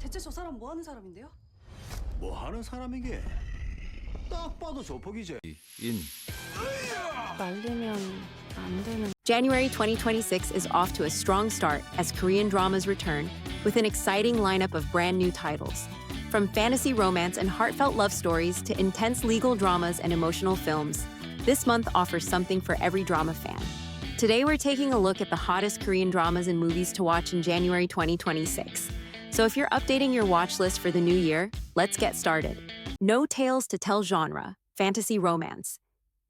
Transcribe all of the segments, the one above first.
대체 저 사람 뭐 하는 사람인데요? 뭐 하는 사람이게? 딱 봐도 조폭이지. 인. 말리면 안 되는. January 2026 is off to a strong start as Korean dramas return with an exciting lineup of brand new titles. From fantasy romance and heartfelt love stories to intense legal dramas and emotional films, this month offers something for every drama fan. Today we're taking a look at the hottest Korean dramas and movies to watch in January 2026. So if you're updating your watch list for the new year, let's get started. No Tales to Tell genre, fantasy romance.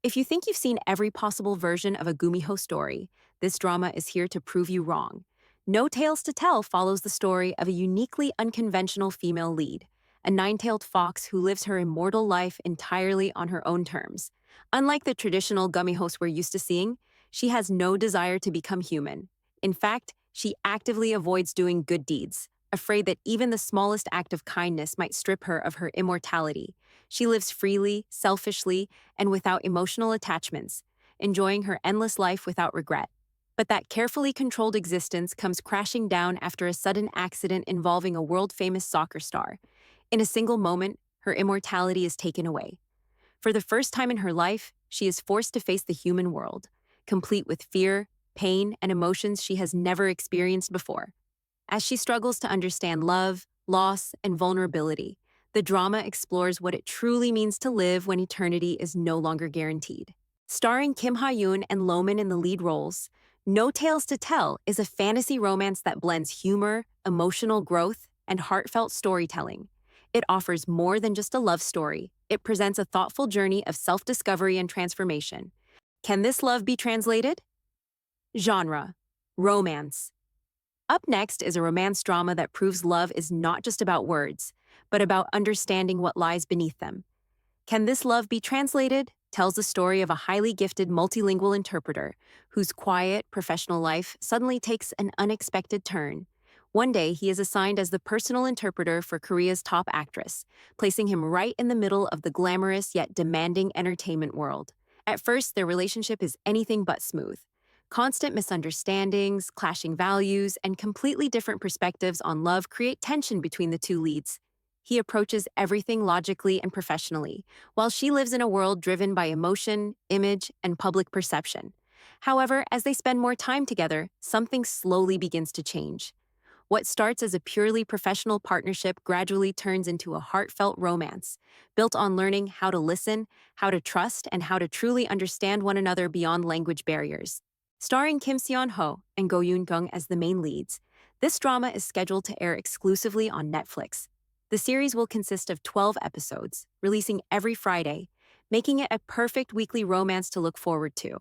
If you think you've seen every possible version of a Gumiho story, this drama is here to prove you wrong. No Tales to Tell follows the story of a uniquely unconventional female lead, a nine-tailed fox who lives her immortal life entirely on her own terms. Unlike the traditional Gumihos we're used to seeing, she has no desire to become human. In fact, she actively avoids doing good deeds, afraid that even the smallest act of kindness might strip her of her immortality. She lives freely, selfishly, and without emotional attachments, enjoying her endless life without regret. But that carefully controlled existence comes crashing down after a sudden accident involving a world-famous soccer star. In a single moment, her immortality is taken away. For the first time in her life, she is forced to face the human world, complete with fear, pain, and emotions she has never experienced before. As she struggles to understand love, loss, and vulnerability, the drama explores what it truly means to live when eternity is no longer guaranteed. Starring Kim Ha-yoon and Lohman in the lead roles, No Tales to Tell is a fantasy romance that blends humor, emotional growth, and heartfelt storytelling. It offers more than just a love story. It presents a thoughtful journey of self-discovery and transformation. Can this love be translated? Genre: romance. Up next is a romance drama that proves love is not just about words, but about understanding what lies beneath them. Can This Love Be Translated tells the story of a highly gifted multilingual interpreter whose quiet, professional life suddenly takes an unexpected turn. One day, he is assigned as the personal interpreter for Korea's top actress, placing him right in the middle of the glamorous yet demanding entertainment world. At first, their relationship is anything but smooth. Constant misunderstandings, clashing values, and completely different perspectives on love create tension between the two leads. He approaches everything logically and professionally, while she lives in a world driven by emotion, image, and public perception. However, as they spend more time together, something slowly begins to change. What starts as a purely professional partnership gradually turns into a heartfelt romance, built on learning how to listen, how to trust, and how to truly understand one another beyond language barriers. Starring Kim Seon-ho and Go Yoon-gung as the main leads, this drama is scheduled to air exclusively on Netflix. The series will consist of 12 episodes, releasing every Friday, making it a perfect weekly romance to look forward to.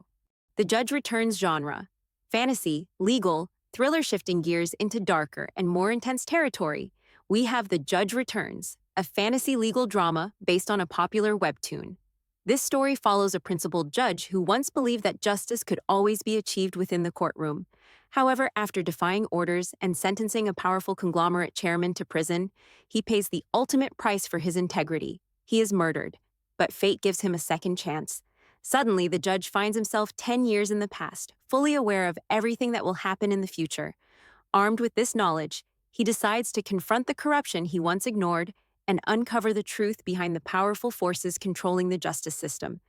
The Judge Returns genre: fantasy, legal, thriller. Shifting gears into darker and more intense territory, we have The Judge Returns, a fantasy legal drama based on a popular webtoon. This story follows a principled judge who once believed that justice could always be achieved within the courtroom. However, after defying orders and sentencing a powerful conglomerate chairman to prison, he pays the ultimate price for his integrity. He is murdered, but fate gives him a second chance. Suddenly, the judge finds himself 10 years in the past, fully aware of everything that will happen in the future. Armed with this knowledge, he decides to confront the corruption he once ignored and uncover the truth behind the powerful forces controlling the justice system.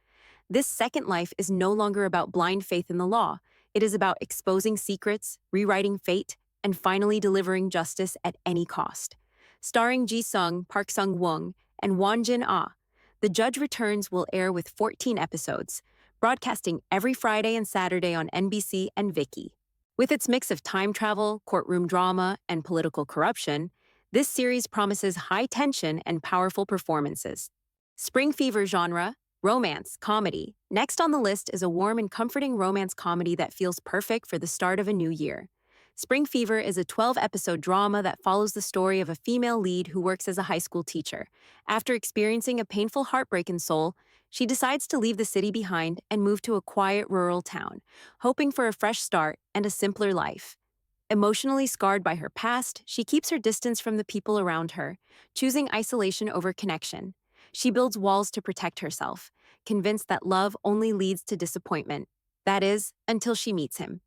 This second life is no longer about blind faith in the law. It is about exposing secrets, rewriting fate, and finally delivering justice at any cost. Starring Ji-sung, Park Sung-won, and Won Jin-ah, The Judge Returns will air with 14 episodes, broadcasting every Friday and Saturday on NBC and Viki. With its mix of time travel, courtroom drama, and political corruption, this series promises high tension and powerful performances. Spring fever genre: romance, comedy. Next on the list is a warm and comforting romance comedy that feels perfect for the start of a new year. Spring Fever is a 12-episode drama that follows the story of a female lead who works as a high school teacher. After experiencing a painful heartbreak in Seoul, she decides to leave the city behind and move to a quiet rural town, hoping for a fresh start and a simpler life. Emotionally scarred by her past, she keeps her distance from the people around her, choosing isolation over connection. She builds walls to protect herself, convinced that love only leads to disappointment. That is, until she meets him.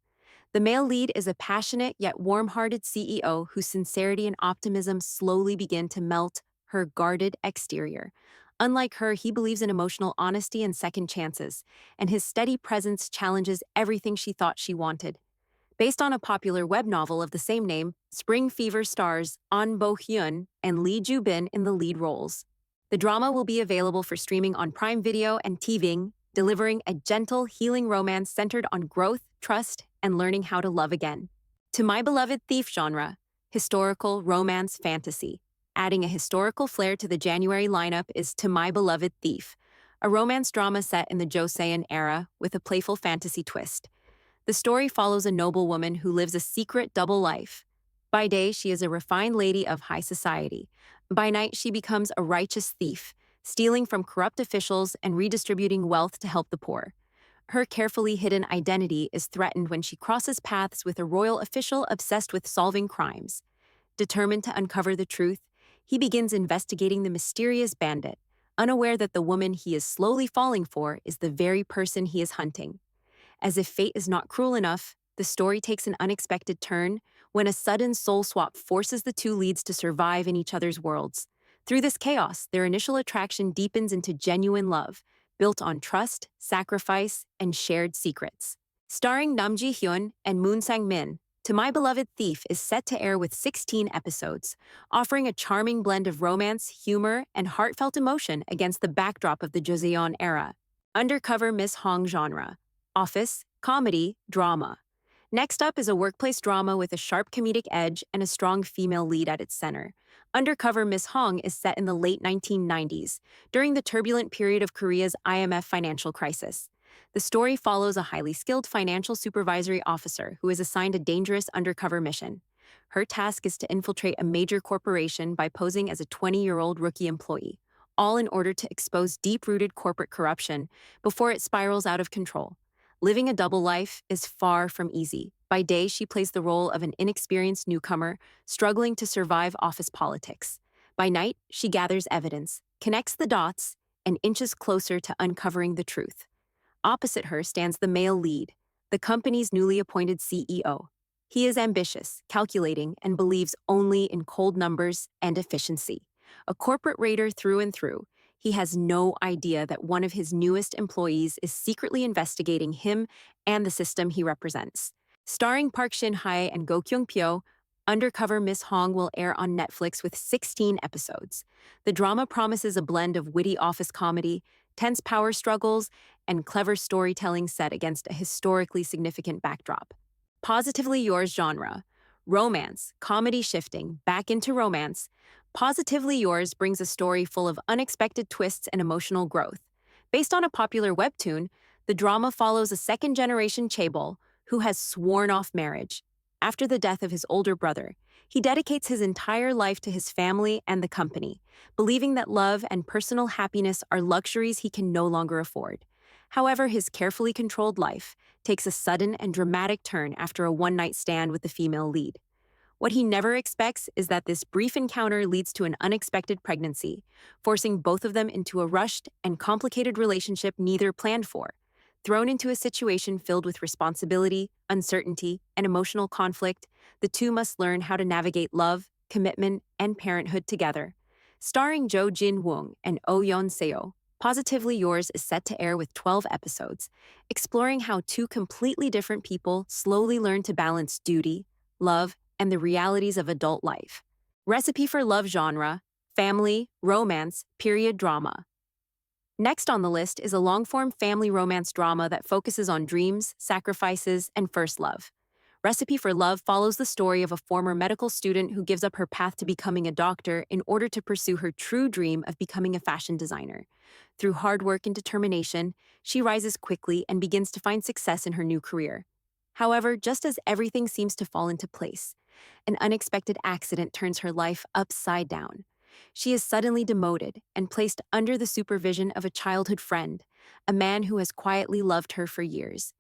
The male lead is a passionate yet warm-hearted CEO whose sincerity and optimism slowly begin to melt her guarded exterior. Unlike her, he believes in emotional honesty and second chances, and his steady presence challenges everything she thought she wanted. Based on a popular web novel of the same name, Spring Fever stars An Bo-hyun and Lee Ju-bin in the lead roles. The drama will be available for streaming on Prime Video and TVing, delivering a gentle, healing romance centered on growth, trust, and learning how to love again. To My Beloved Thief genre, historical, romance, fantasy. Adding a historical flair to the January lineup is To My Beloved Thief, a romance drama set in the Joseon era with a playful fantasy twist. The story follows a noblewoman who lives a secret double life. By day, she is a refined lady of high society. By night, she becomes a righteous thief, stealing from corrupt officials and redistributing wealth to help the poor. Her carefully hidden identity is threatened when she crosses paths with a royal official obsessed with solving crimes. Determined to uncover the truth, he begins investigating the mysterious bandit, unaware that the woman he is slowly falling for is the very person he is hunting. As if fate is not cruel enough, the story takes an unexpected turn when a sudden soul swap forces the two leads to survive in each other's worlds. Through this chaos, their initial attraction deepens into genuine love, built on trust, sacrifice, and shared secrets. Starring Nam Ji-hyun and Moon Sang-min, To My Beloved Thief is set to air with 16 episodes, offering a charming blend of romance, humor, and heartfelt emotion against the backdrop of the Joseon era. Undercover Miss Hong genre. Office, comedy, drama. Next up is a workplace drama with a sharp comedic edge and a strong female lead at its center. Undercover Miss Hong is set in the late 1990s, during the turbulent period of Korea's IMF financial crisis. The story follows a highly skilled financial supervisory officer who is assigned a dangerous undercover mission. Her task is to infiltrate a major corporation by posing as a 20-year-old rookie employee, all in order to expose deep-rooted corporate corruption before it spirals out of control. Living a double life is far from easy. By day, she plays the role of an inexperienced newcomer struggling to survive office politics. By night, she gathers evidence, connects the dots, and inches closer to uncovering the truth. Opposite her stands the male lead, the company's newly appointed CEO. He is ambitious, calculating, and believes only in cold numbers and efficiency. A corporate raider through and through, he has no idea that one of his newest employees is secretly investigating him and the system he represents. Starring Park Shin-hye and Go Kyung-pyo, Undercover Miss Hong will air on Netflix with 16 episodes. The drama promises a blend of witty office comedy, tense power struggles, and clever storytelling set against a historically significant backdrop. Positively Yours genre. Romance, comedy shifting back into romance. Positively Yours brings a story full of unexpected twists and emotional growth. Based on a popular webtoon, the drama follows a second-generation chaebol who has sworn off marriage. After the death of his older brother, he dedicates his entire life to his family and the company, believing that love and personal happiness are luxuries he can no longer afford. However, his carefully controlled life takes a sudden and dramatic turn after a one-night stand with the female lead. What he never expects is that this brief encounter leads to an unexpected pregnancy, forcing both of them into a rushed and complicated relationship neither planned for. Thrown into a situation filled with responsibility, uncertainty, and emotional conflict, the two must learn how to navigate love, commitment, and parenthood together. Starring Jo Jin-woong and Oh Yeon-seo, Positively Yours is set to air with 12 episodes, exploring how two completely different people slowly learn to balance duty, love, and the realities of adult life. Recipe for Love genre, family, romance, period drama. Next on the list is a long-form family romance drama that focuses on dreams, sacrifices, and first love. Recipe for Love follows the story of a former medical student who gives up her path to becoming a doctor in order to pursue her true dream of becoming a fashion designer. Through hard work and determination, she rises quickly and begins to find success in her new career. However, just as everything seems to fall into place, an unexpected accident turns her life upside down. She is suddenly demoted and placed under the supervision of a childhood friend, a man who has quietly loved her for years.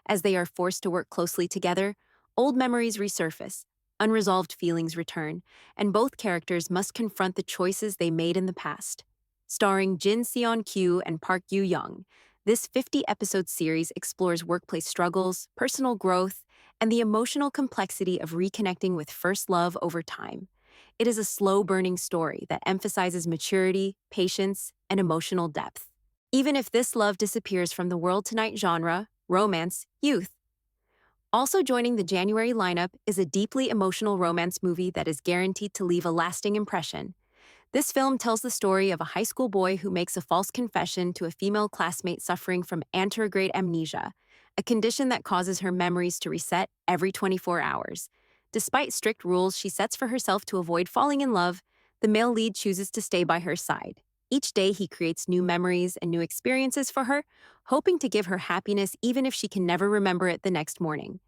As they are forced to work closely together, old memories resurface, unresolved feelings return, and both characters must confront the choices they made in the past. Starring Jin Seon-kyu and Park Yoo-young, this 50-episode series explores workplace struggles, personal growth, and the emotional complexity of reconnecting with first love over time. It is a slow-burning story that emphasizes maturity, patience, and emotional depth. Even if this love disappears from the world tonight genre, romance, youth. Also joining the January lineup is a deeply emotional romance movie that is guaranteed to leave a lasting impression. This film tells the story of a high school boy who makes a false confession to a female classmate suffering from anterograde amnesia, a condition that causes her memories to reset every 24 hours. Despite strict rules she sets for herself to avoid falling in love, the male lead chooses to stay by her side. Each day he creates new memories and new experiences for her, hoping to give her happiness even if she can never remember it the next morning.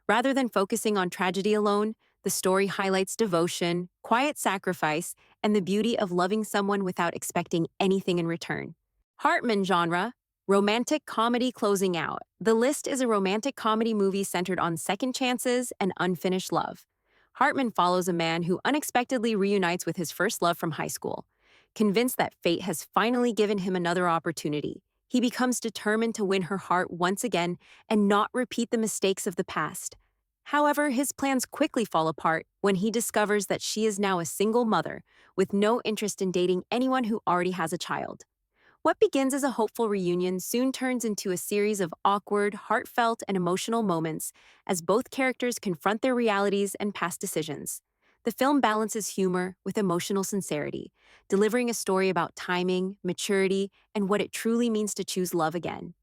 Rather than focusing on tragedy alone, the story highlights devotion, quiet sacrifice, and the beauty of loving someone without expecting anything in return. HARTMAN genre, romantic comedy closing out. The list is a romantic comedy movie centered on second chances and unfinished love. HARTMAN follows a man who unexpectedly reunites with his first love from high school. Convinced that fate has finally given him another opportunity, he becomes determined to win her heart once again and not repeat the mistakes of the past. However, his plans quickly fall apart when he discovers that she is now a single mother with no interest in dating anyone who already has a child. What begins as a hopeful reunion soon turns into a series of awkward, heartfelt, and emotional moments as both characters confront their realities and past decisions. The film balances humor with emotional sincerity, delivering a story about timing, maturity, and what it truly means to choose love again.